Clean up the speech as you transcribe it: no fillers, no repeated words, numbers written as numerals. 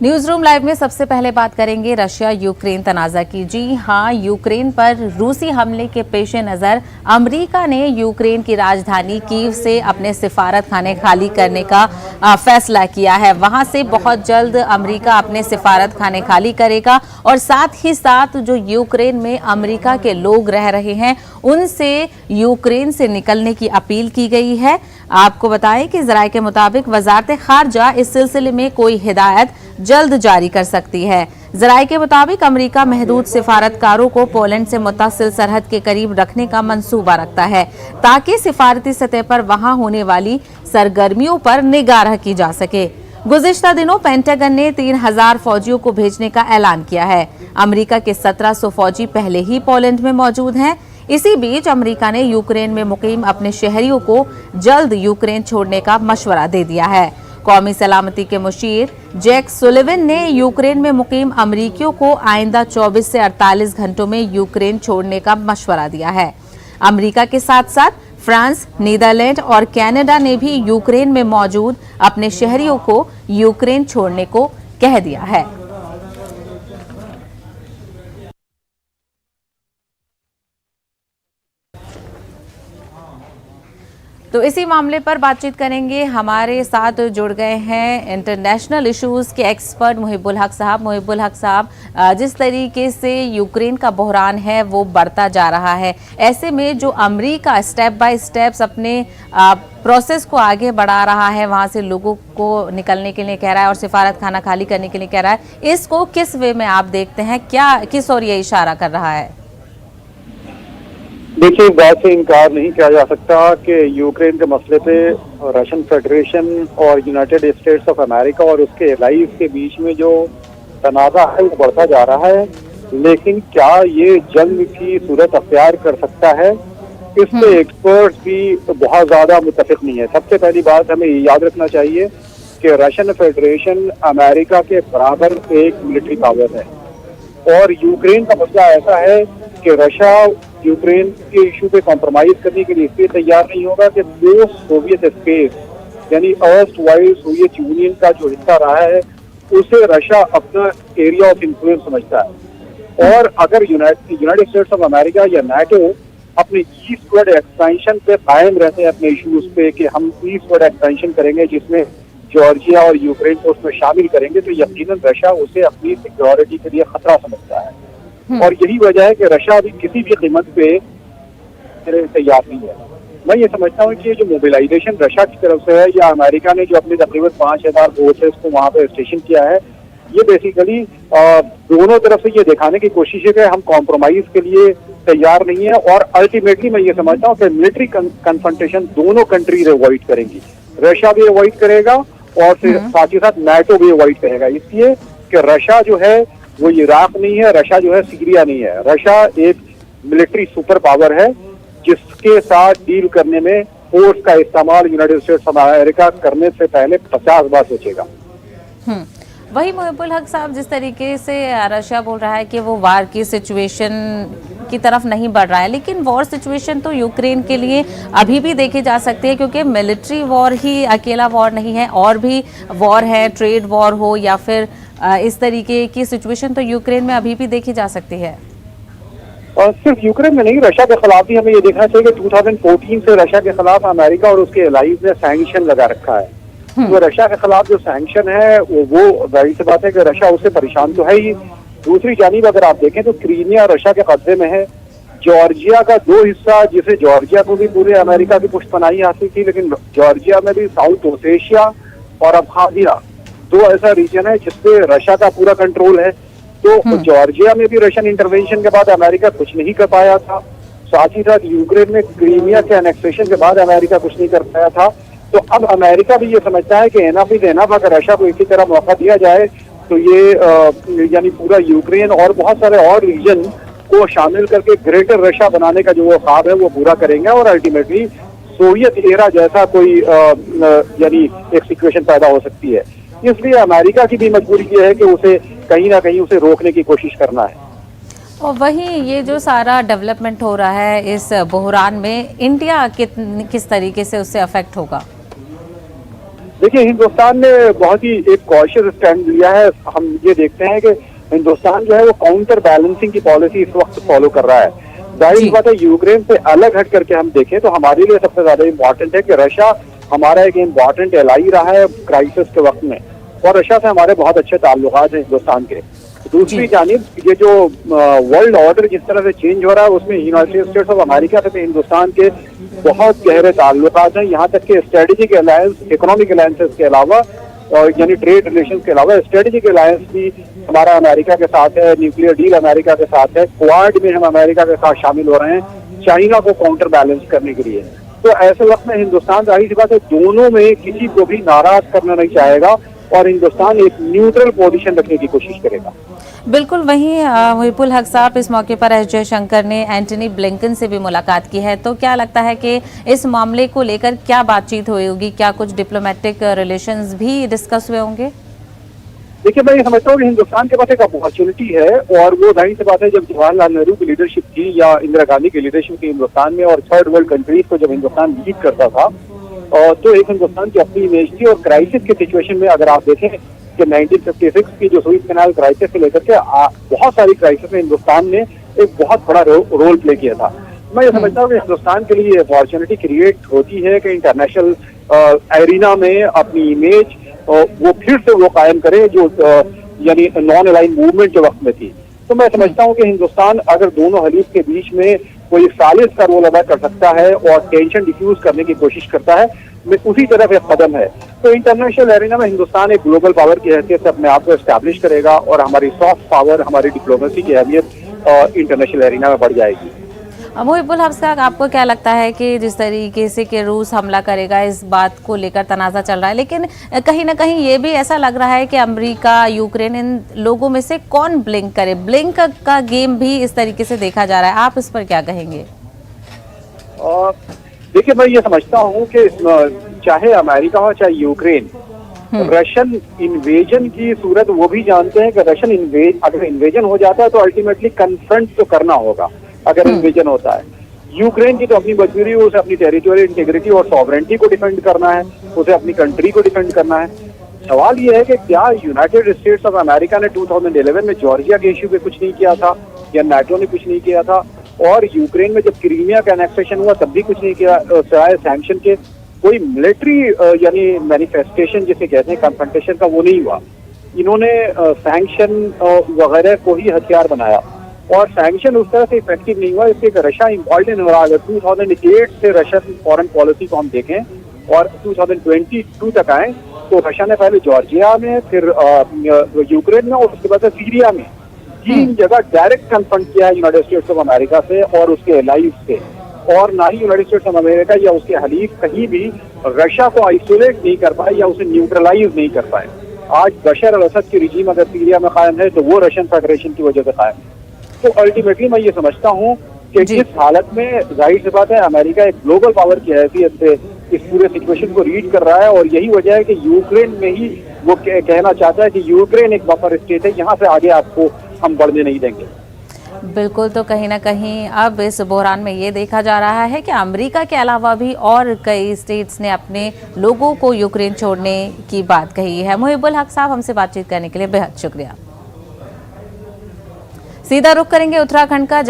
News room live में सबसे पहले बात करेंगे रशिया यूक्रेन तनाज़ा की। जी हां, यूक्रेन पर रूसी हमले के पेश नज़र अमेरिका ने यूक्रेन की राजधानी कीव से अपने सिफारत खाने खाली करने का फैसला किया है। वहां से बहुत जल्द अमेरिका अपने सिफारत खाने खाली करेगा और साथ ही साथ जो यूक्रेन में अमेरिका के लोग रह रहे हैं उनसे यूक्रेन से निकलने की अपील की गई है। आपको बताएं कि ज़राए के मुताबिक वज़ारत ख़ारजा इस सिलसिले में कोई हिदायत जल्द जारी कर सकती है। ज़राए के मुताबिक अमेरिका महदूद सिफारतकारों को पोलैंड से मुत्तसिल सरहद के करीब रखने का मंसूबा रखता है ताकि सिफारती सतह पर वहां होने वाली सरगर्मियों पर निगाह रखी जा सके। गुज़िश्ता दिनों पेंटागन ने 3000 फौजियों को भेजने का ऐलान किया है। अमेरिका के 1700 फौजी पहले ही पोलैंड में मौजूद हैं। इसी बीच अमेरिका ने यूक्रेन में मुकीम अपने शहरियों को जल्द यूक्रेन छोड़ने का मशवरा दे दिया है। कौमी सलामती के मुशीर जैक सुलिवन ने यूक्रेन में मुकीम अमरीकियों को आइंदा 24 से 48 घंटों में यूक्रेन छोड़ने का मशवरा दिया है। अमेरिका के साथ साथ फ्रांस, नीदरलैंड और कनाडा ने भी यूक्रेन में मौजूद अपने शहरियों को यूक्रेन छोड़ने को कह दिया है। तो इसी मामले पर बातचीत करेंगे। हमारे साथ जुड़ गए हैं इंटरनेशनल इश्यूज के एक्सपर्ट मुहिबुल हक साहब। मुहिबुल हक साहब, जिस तरीके से यूक्रेन का बहरान है वो बढ़ता जा रहा है, ऐसे में जो अमेरिका स्टेप बाय स्टेप्स अपने प्रोसेस को आगे बढ़ा रहा है, वहां से लोगों को निकलने के लिए कह रहा है और सिफारत खाना खाली करने के लिए कह रहा है, इसको किस वे में आप देखते हैं? क्या किस ओर ये इशारा कर रहा है? देखिए, इस बात से इनकार नहीं किया जा सकता कि यूक्रेन के मसले पे रशियन फेडरेशन और यूनाइटेड स्टेट्स ऑफ अमेरिका और उसके एलाइज के बीच में जो तनाज़ा है वो बढ़ता जा रहा है। लेकिन क्या ये जंग की सूरत अख्तियार कर सकता है, इस पे एक्सपर्ट्स भी बहुत ज्यादा मुत्तफिक नहीं है। सबसे पहली बात हमें याद रखना चाहिए कि रशियन फेडरेशन अमेरिका के बराबर एक मिलिट्री पावर है और यूक्रेन का मसला ऐसा है कि रशिया यूक्रेन के इशू पे कॉम्प्रोमाइज करने के लिए इसलिए तैयार नहीं होगा कि दो सोवियत स्पेस यानी अर्स्ट वाइल सोवियत यूनियन का जो हिस्सा रहा है उसे रशिया अपना एरिया ऑफ इन्फ्लुएंस समझता है। और अगर यूनाइटेड स्टेट्स ऑफ अमेरिका या नाटो अपने ईस्टवर्ड एक्सपेंशन पे कायम रहते हैं अपने इशूज पे कि हम ईस्टवर्ड एक्सपेंशन करेंगे जिसमें जॉर्जिया और यूक्रेन को उसमें शामिल करेंगे, तो यकीनन रशिया उसे अपनी सिक्योरिटी के लिए खतरा समझता है। और यही वजह है कि रशिया अभी किसी भी कीमत पे तैयार नहीं है। मैं ये समझता हूँ कि ये जो मोबिलाइजेशन रशिया की तरफ से है या अमेरिका ने जो अपने तकरीबन 5000 फोर्सेस को वहां पे स्टेशन किया है, ये बेसिकली दोनों तरफ से ये दिखाने की कोशिश है कि हम कॉम्प्रोमाइज के लिए तैयार नहीं है। और अल्टीमेटली मैं ये समझता हूँ कि मिलिट्री कन्फ्रंटेशन दोनों कंट्रीज अवॉइड करेंगी। रशिया भी अवॉइड करेगा और फिर साथ ही साथ नाटो भी अवॉइड करेगा, इसलिए कि रशिया जो है वो इराक नहीं है, रशिया जो है सीरिया नहीं है। रशिया एक मिलिट्री सुपर पावर है जिसके साथ डील करने में फोर्स का इस्तेमाल यूनाइटेड स्टेट्स ऑफ अमेरिका करने से पहले 50 बार सोचेगा। वही मुहिबुल हक साहब, जिस तरीके से रशिया बोल रहा है कि वो वार की सिचुएशन की तरफ नहीं बढ़ रहा है, लेकिन वॉर सिचुएशन तो यूक्रेन के लिए अभी भी देखी जा सकती है क्योंकि मिलिट्री वॉर ही अकेला वॉर नहीं है, और भी वॉर है, ट्रेड वॉर हो या फिर इस तरीके की सिचुएशन तो यूक्रेन में अभी भी देखी जा सकती है। और सिर्फ यूक्रेन में नहीं, रशिया के खिलाफ भी हमें ये देखना चाहिए कि 2014 से रशिया के खिलाफ अमेरिका और उसके एलाइज ने सैंक्शन लगा रखा है। तो रशिया के खिलाफ जो सैंक्शन है वो जाहिर सी बात है कि रशिया उससे परेशान तो है ही। दूसरी जानिब अगर आप देखें तो क्रीमिया रशिया के कब्जे में है। जॉर्जिया का दो हिस्सा, जिसे जॉर्जिया को भी पूरे अमेरिका की पुष्टपनाही हासिल थी, लेकिन जॉर्जिया में भी साउथ ओसेशिया और अब्खाजिया दो ऐसा रीजन है जिसपे रशिया का पूरा कंट्रोल है। तो जॉर्जिया में भी रशियन इंटरवेंशन के बाद अमेरिका कुछ नहीं कर पाया था। साथ ही साथ यूक्रेन में क्रीमिया के एनेक्सेशन के बाद अमेरिका कुछ नहीं कर पाया था। तो अब अमेरिका भी ये समझता है कि एनफ इज एनफ, अगर रशिया को इसी तरह मौका दिया जाए तो ये यानी पूरा यूक्रेन और बहुत सारे और रीजन को शामिल करके ग्रेटर रशिया बनाने का जो वो ख्वाब है वो पूरा करेंगे और अल्टीमेटली सोवियत एरा जैसा कोई यानी एक सिचुएशन पैदा हो सकती है। इसलिए अमेरिका की भी मजबूरी ये है कि उसे कहीं ना कहीं उसे रोकने की कोशिश करना है। और वहीं ये जो सारा डेवलपमेंट हो रहा है इस बहरान में, इंडिया किस तरीके से उससे अफेक्ट होगा? देखिए, हिंदुस्तान ने बहुत ही एक कॉशियस स्टैंड लिया है। हम ये देखते हैं कि हिंदुस्तान जो है वो काउंटर बैलेंसिंग की पॉलिसी इस वक्त फॉलो कर रहा है। जाहिर सी जी। बात है, यूक्रेन से अलग हट करके हम देखें तो हमारे लिए सबसे ज्यादा इम्पोर्टेंट है कि रशिया हमारा एक इम्पोर्टेंट एलाई रहा है क्राइसिस के वक्त में, और रशिया से हमारे बहुत अच्छे ताल्लुकात हैं हिंदुस्तान के। दूसरी जानिब ये जो वर्ल्ड ऑर्डर जिस तरह से चेंज हो रहा है, उसमें यूनाइटेड स्टेट्स ऑफ अमेरिका से हिंदुस्तान के बहुत गहरे ताल्लुकात हैं। यहाँ तक कि स्ट्रेटेजिक अलायंस, इकोनॉमिक अलायंसेस के अलावा और यानी ट्रेड रिलेशन के अलावा स्ट्रेटेजिक अलायंस भी हमारा अमेरिका के साथ है, न्यूक्लियर डील अमेरिका के साथ है, क्वाड में हम अमेरिका के साथ शामिल हो रहे हैं चाइना को काउंटर बैलेंस करने के लिए। तो ऐसे वक्त में हिंदुस्तान, जाहिर सी बात है, दोनों में किसी को भी नाराज करना नहीं चाहेगा और हिंदुस्तान एक न्यूट्रल पोजीशन रखने की कोशिश करेगा। बिल्कुल। वहीं मुहिबुल हक साहब, इस मौके पर एस जयशंकर ने एंटनी ब्लिंकन से भी मुलाकात की है, तो क्या लगता है कि इस मामले को लेकर क्या बातचीत हुई होगी? क्या कुछ डिप्लोमेटिक रिलेशंस भी डिस्कस हुए होंगे? देखिए, मैं ये समझता हूँ कि हिंदुस्तान के पास एक अपॉर्चुनिटी है, और वो जाहिर सी बात है, जब जवाहरलाल नेहरू की लीडरशिप थी या इंदिरा गांधी की लीडरशिप थी हिंदुस्तान में, और थर्ड वर्ल्ड कंट्रीज को जब हिंदुस्तान लीड करता था, तो एक हिंदुस्तान की अपनी इमेज थी। और क्राइसिस के सिचुएशन में अगर आप देखें कि 1956 की जो सुएज कैनाल क्राइसिस से लेकर के बहुत सारी क्राइसिस में हिंदुस्तान ने एक बहुत बड़ा रोल प्ले किया था। मैं ये समझता हूँ कि हिंदुस्तान के लिए अपॉर्चुनिटी क्रिएट होती है कि इंटरनेशनल एरिना में अपनी इमेज वो फिर से वो कायम करे जो यानी नॉन अलाइन मूवमेंट के वक्त में थी। तो मैं समझता हूँ कि हिंदुस्तान अगर दोनों हलीफ के बीच में कोई सालिस का रोल अदा कर सकता है और टेंशन डिफ्यूज करने की कोशिश करता है, में उसी तरफ एक कदम है। तो इंटरनेशनल एरिना में हिंदुस्तान एक ग्लोबल पावर की हैसियत से अपने आप को एस्टैब्लिश करेगा, और हमारी सॉफ्ट पावर, हमारी डिप्लोमेसी की अहमियत इंटरनेशल एरिना में बढ़ जाएगी। मुहिबुल हक साहब, आपको क्या लगता है कि जिस तरीके से कि रूस हमला करेगा, इस बात को लेकर तनाज़ा चल रहा है, लेकिन कहीं ना कहीं ये भी ऐसा लग रहा है कि अमेरिका, यूक्रेन, इन लोगों में से कौन ब्लिंक करे? ब्लिंक का गेम भी इस तरीके से देखा जा रहा है, आप इस पर क्या कहेंगे? देखिए, मैं ये समझता हूँ कि चाहे अमेरिका हो चाहे यूक्रेन, रशियन इन्वेजन की सूरत वो भी जानते हैं कि अगर इन्वेजन हो जाता है तो अल्टीमेटली कन्फ्रंट तो करना होगा अगर इन्वेजन होता है। यूक्रेन की तो अपनी मजबूरी है, उसे अपनी टेरिटोरियल इंटीग्रिटी और सॉवरेंटी को डिफेंड करना है, उसे अपनी कंट्री को डिफेंड करना है। सवाल ये है कि क्या यूनाइटेड स्टेट्स ऑफ अमेरिका ने 2011 में जॉर्जिया के इश्यू पे कुछ नहीं किया था, या नाटो ने कुछ नहीं किया था, और यूक्रेन में जब क्रीमिया का एनेक्सेशन हुआ तब भी कुछ नहीं किया, सिवाय सैंक्शन के। कोई मिलिट्री यानी मैनिफेस्टेशन जिसे कहते हैं, कन्फ्रंटेशन का, वो नहीं हुआ। इन्होंने सैंक्शन वगैरह को ही हथियार बनाया, और सैंक्शन उस तरह से इफेक्टिव नहीं हुआ, इसलिए रशिया इम्पॉर्टेंट हो रहा है। 2008 से रशियन फॉरेन पॉलिसी को हम देखें और 2022 तक आए तो रशिया ने पहले जॉर्जिया में, फिर यूक्रेन में, और उसके बाद सीरिया में 3 जगह डायरेक्ट कन्फ्रंट किया है यूनाइटेड स्टेट्स ऑफ अमेरिका से और उसके एलाइज से। और ना ही यूनाइटेड स्टेट्स ऑफ अमेरिका या उसके हलीफ कहीं भी रशिया को आइसोलेट नहीं कर पाए या उसे न्यूट्रलाइज नहीं कर पाए। आज बशर अल असद की रिजीम अगर सीरिया में कायम है तो वो रशियन फेडरेशन की वजह से कायम है। तो अल्टीमेटली मैं ये समझता हूँ कि इस हालत में जाहिर सी बात है अमेरिका एक ग्लोबल पावर की हैसियत से इस पूरे सिचुएशन को रीड कर रहा है, और यही वजह है कि यूक्रेन में ही वो कहना चाहता है कि यूक्रेन एक बफर स्टेट है, यहाँ से आगे आपको हम बढ़ने नहीं देंगे। बिल्कुल। तो कहीं ना कहीं अब इस बहरान में ये देखा जा रहा है कि अमेरिका के अलावा भी और कई स्टेट्स ने अपने लोगों को यूक्रेन छोड़ने की बात कही है। मुहिबुल हक साहब, हमसे बातचीत करने के लिए बेहद शुक्रिया। सीधा रुख करेंगे उत्तराखंड का, जहां